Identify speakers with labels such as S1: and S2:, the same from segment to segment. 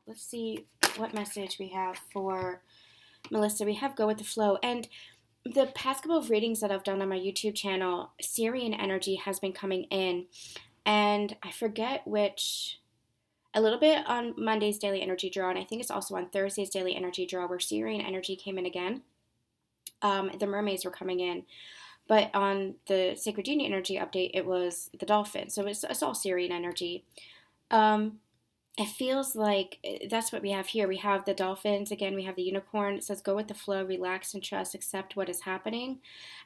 S1: let's see what message we have for Melissa. We have Go With The Flow. And the past couple of readings that I've done on my YouTube channel, Syrian energy has been coming in. And I forget which, a little bit on Monday's Daily Energy Draw, and I think it's also on Thursday's Daily Energy Draw, where Syrian energy came in again. The mermaids were coming in. But on the Sacred Union energy update, it was the dolphin. So it's all Syrian energy. It feels like that's what we have here. We have the dolphins. Again, we have the unicorn. It says, go with the flow, relax and trust, accept what is happening.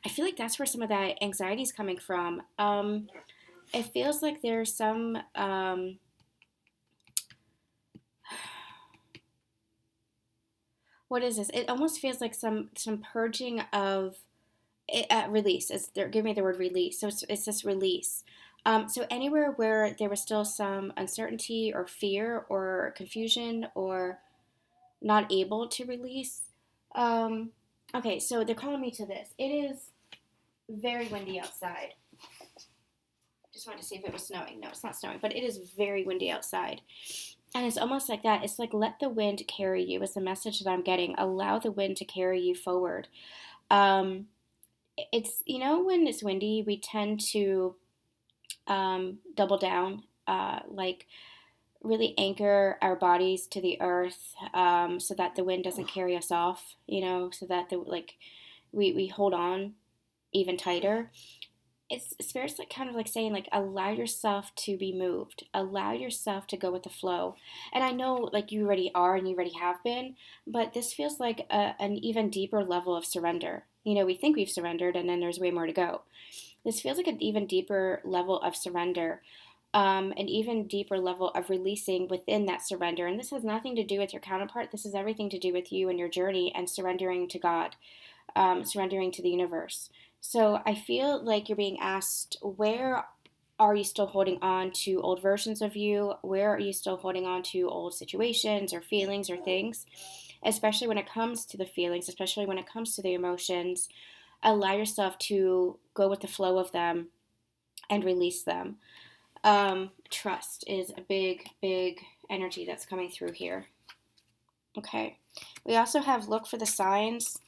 S1: I feel like that's where some of that anxiety is coming from. It feels like there's some... what is this? It almost feels like some purging of release. They're giving me the word release. So it's this release. So anywhere where there was still some uncertainty or fear or confusion or not able to release. Okay, so they're calling me to this. It is very windy outside. Just wanted to see if it was snowing. No, it's not snowing, but it is very windy outside. And it's almost like that. It's like, let the wind carry you is the message that I'm getting. Allow the wind to carry you forward. It's, when it's windy, we tend to double down, like really anchor our bodies to the earth, so that the wind doesn't carry us off, so that we hold on even tighter. It's Spirit's like kind of like saying, like, allow yourself to be moved, allow yourself to go with the flow. And I know, like, you already are and you already have been, but this feels like an even deeper level of surrender. We think we've surrendered and then there's way more to go. This feels like an even deeper level of surrender, an even deeper level of releasing within that surrender. And this has nothing to do with your counterpart. This has everything to do with you and your journey and surrendering to God, surrendering to the universe. So I feel like you're being asked, where are you still holding on to old versions of you? Where are you still holding on to old situations or feelings or things? Especially when it comes to the feelings, especially when it comes to the emotions. Allow yourself to go with the flow of them and release them. Trust is a big, big energy that's coming through here. Okay. We also have look for the signs,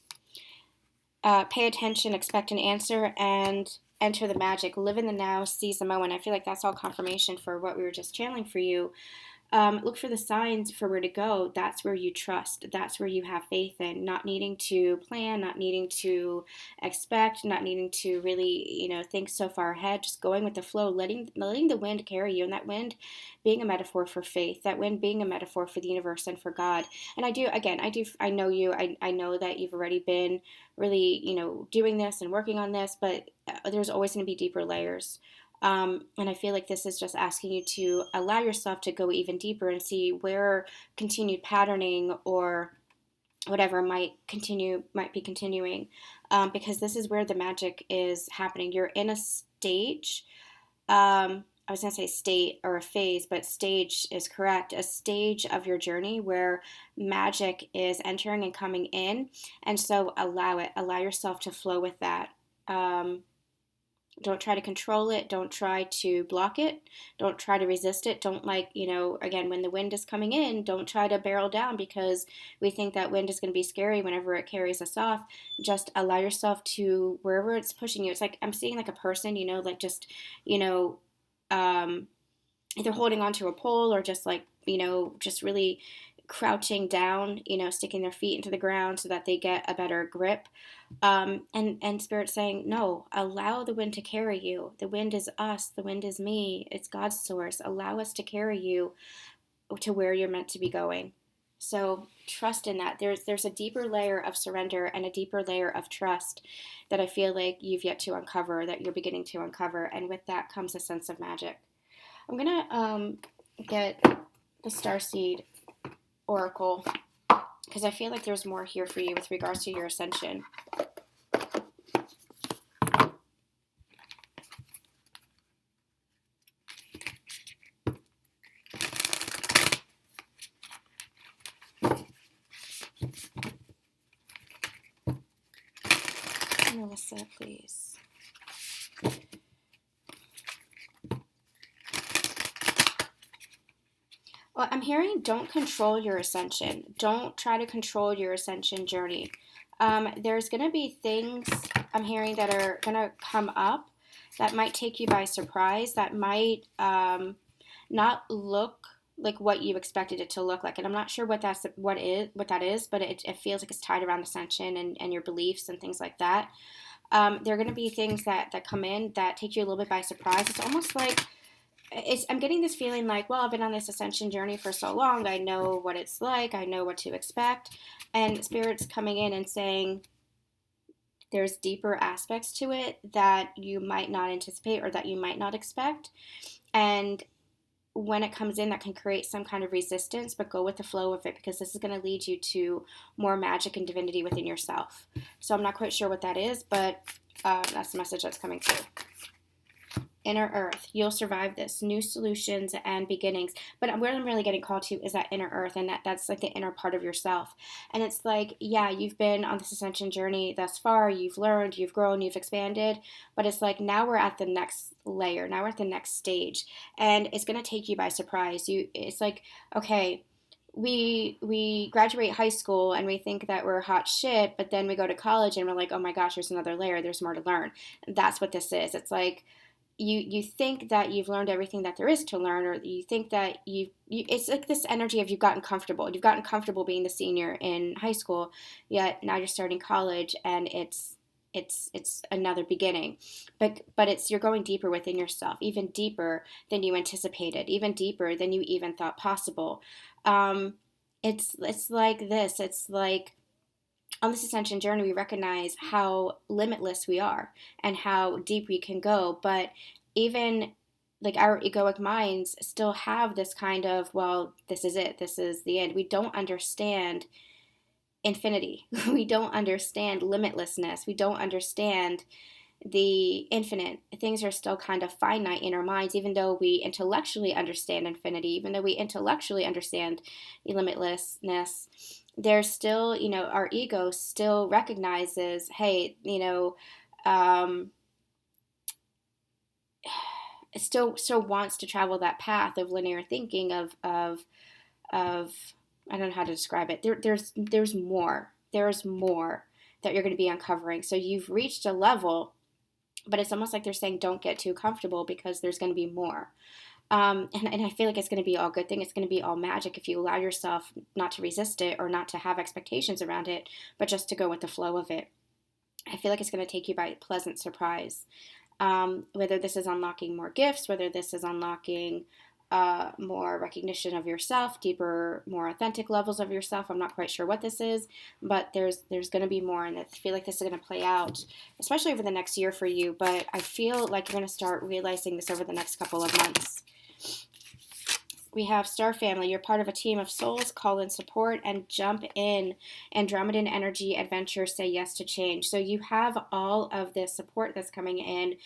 S1: pay attention, expect an answer, and enter the magic. Live in the now, seize the moment. I feel like that's all confirmation for what we were just channeling for you. Look for the signs for where to go. That's where you trust. That's where you have faith in. Not needing to plan, not needing to expect, not needing to really, think so far ahead. Just going with the flow, letting the wind carry you. And that wind being a metaphor for faith. That wind being a metaphor for the universe and for God. And I know you. I know that you've already been really, doing this and working on this. But there's always going to be deeper layers. And I feel like this is just asking you to allow yourself to go even deeper and see where continued patterning or whatever might be continuing, because this is where the magic is happening. You're in a stage, I was going to say state or a phase, but stage is correct, a stage of your journey where magic is entering and coming in. And so allow yourself to flow with that. Don't try to control it. Don't try to block it. Don't try to resist it. Don't again, when the wind is coming in, don't try to barrel down because we think that wind is going to be scary whenever it carries us off. Just allow yourself to, wherever it's pushing you. It's like, I'm seeing like a person, either holding onto a pole or just just really crouching down, sticking their feet into the ground so that they get a better grip. And Spirit saying, no, allow the wind to carry you. The wind is us. The wind is me. It's God's source. Allow us to carry you to where you're meant to be going. So trust in that. There's a deeper layer of surrender and a deeper layer of trust that I feel like you've yet to uncover, that you're beginning to uncover. And with that comes a sense of magic. I'm going to get the Starseed Oracle, because I feel like there's more here for you with regards to your ascension. Melissa, please. Well, I'm hearing don't control your ascension. Don't try to control your ascension journey. There's going to be things I'm hearing that are going to come up that might take you by surprise, that might not look like what you expected it to look like. And I'm not sure what that is, but it feels like it's tied around ascension and your beliefs and things like that. There are going to be things that come in that take you a little bit by surprise. It's almost like I'm getting this feeling like, well, I've been on this ascension journey for so long. I know what it's like. I know what to expect. And Spirit's coming in and saying there's deeper aspects to it that you might not anticipate or that you might not expect. And when it comes in, that can create some kind of resistance, but go with the flow of it, because this is going to lead you to more magic and divinity within yourself. So I'm not quite sure what that is, but that's the message that's coming through. Inner Earth, you'll survive this. New solutions and beginnings. But where I'm really getting called to is that inner Earth, and that's like the inner part of yourself. And it's like, yeah, you've been on this ascension journey thus far. You've learned, you've grown, you've expanded. But it's like now we're at the next layer. Now we're at the next stage, and it's gonna take you by surprise. It's like, okay, we graduate high school and we think that we're hot shit, but then we go to college and we're like, oh my gosh, there's another layer. There's more to learn. And that's what this is. It's like you think that you've learned everything that there is to learn, or you think that it's like this energy of you've gotten comfortable being the senior in high school, yet now you're starting college and it's another beginning, but it's you're going deeper within yourself, even deeper than you anticipated, even deeper than you even thought possible. It's like this. It's like on this ascension journey, we recognize how limitless we are and how deep we can go. But even like our egoic minds still have this kind of, well, this is it, this is the end. We don't understand infinity. We don't understand limitlessness. We don't understand the infinite. Things are still kind of finite in our minds, even though we intellectually understand infinity, even though we intellectually understand limitlessness. There's still, our ego still recognizes, hey, it still wants to travel that path of linear thinking of I don't know how to describe it. There's more. There's more that you're going to be uncovering. So you've reached a level, but it's almost like they're saying don't get too comfortable because there's going to be more. And I feel like it's going to be all good thing. It's going to be all magic if you allow yourself not to resist it or not to have expectations around it, but just to go with the flow of it. I feel like it's going to take you by a pleasant surprise. Whether this is unlocking more gifts, whether this is unlocking more recognition of yourself, deeper, more authentic levels of yourself. I'm not quite sure what this is, but there's going to be more, and I feel like this is going to play out, especially over the next year for you. But I feel like you're going to start realizing this over the next couple of months. We have Star Family. You're part of a team of souls. Call in support and jump in. Andromedan energy adventure. Say yes to change. So you have all of this support that's coming in.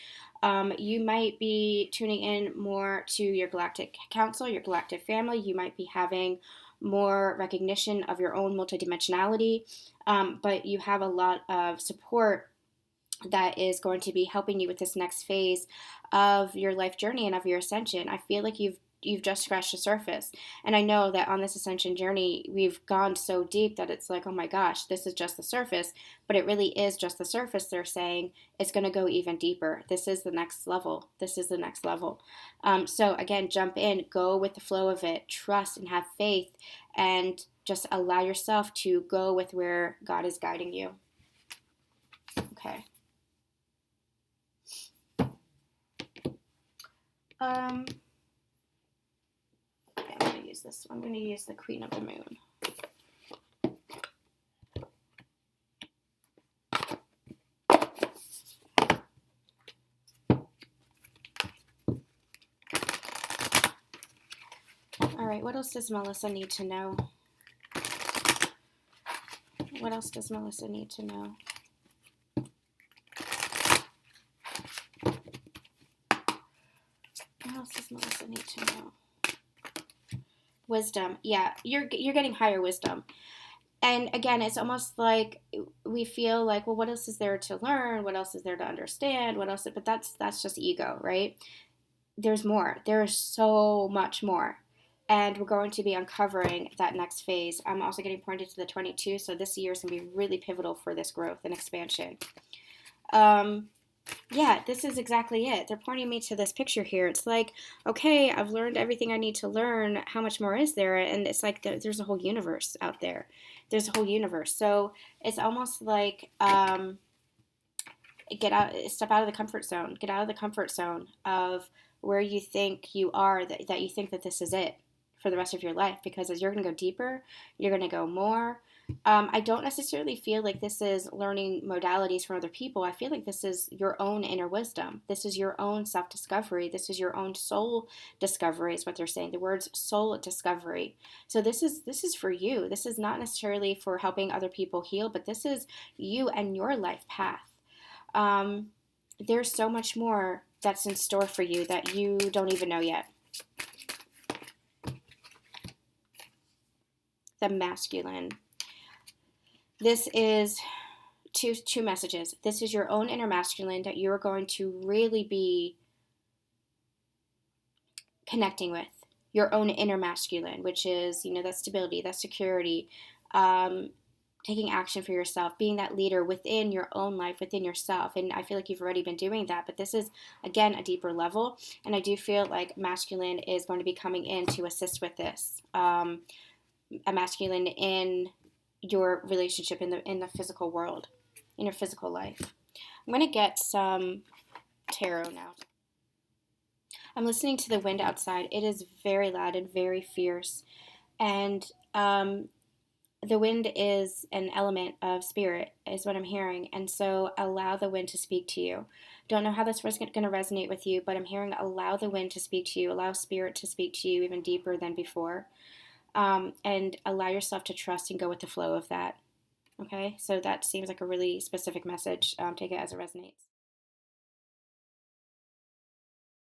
S1: You might be tuning in more to your galactic council, your galactic family. You might be having more recognition of your own multidimensionality, but you have a lot of support that is going to be helping you with this next phase of your life journey and of your ascension. I feel like you've just scratched the surface. And I know that on this ascension journey, we've gone so deep that it's like, oh my gosh, this is just the surface. But it really is just the surface. They're saying it's going to go even deeper. This is the next level. This is the next level. So again, jump in, go with the flow of it, trust and have faith, and just allow yourself to go with where God is guiding you. Okay. I'm going to use this. I'm going to use the Queen of the Moon. All right, what else does Melissa need to know? What else does Melissa need to know? What else does Melissa need to know? Wisdom. Yeah, you're getting higher wisdom. And again, it's almost like we feel like, well, what else is there to learn? What else is there to understand? What else? But that's just ego, right? There's more. There is so much more. and we're going to be uncovering that next phase. I'm also getting pointed to the 22, so this year is going to be really pivotal for this growth and expansion. Yeah, this is exactly it. They're pointing me to this picture here. It's like, okay, I've learned everything I need to learn. How much more is there? And it's like there's a whole universe out there. There's a whole universe. So it's almost like get out, step out of the comfort zone. Get out of the comfort zone of where you think you are, that you think that this is it for the rest of your life. Because as you're going to go deeper, you're going to go more. I don't necessarily feel like this is learning modalities from other people. I feel like this is your own inner wisdom. This is your own self discovery. This is your own soul discovery, is what they're saying. The words soul discovery. So this is for you. This is not necessarily for helping other people heal, but this is you and your life path. Um, there's so much more that's in store for you that you don't even know yet. The masculine. This is two messages. This is your own inner masculine that you are going to really be connecting with. Your own inner masculine, which is, that stability, that security, taking action for yourself, being that leader within your own life, within yourself. And I feel like you've already been doing that, but this is, again, a deeper level. And I do feel like masculine is going to be coming in to assist with this. A masculine in your relationship in the physical world, in your physical life. I'm going to get some tarot now. I'm listening to the wind outside. It is very loud and very fierce. And the wind is an element of spirit, is what I'm hearing. And so allow the wind to speak to you. Don't know how this is going to resonate with you, but I'm hearing allow the wind to speak to you. Allow spirit to speak to you even deeper than before. And allow yourself to trust and go with the flow of that. Okay, so that seems like a really specific message. Take it as it resonates.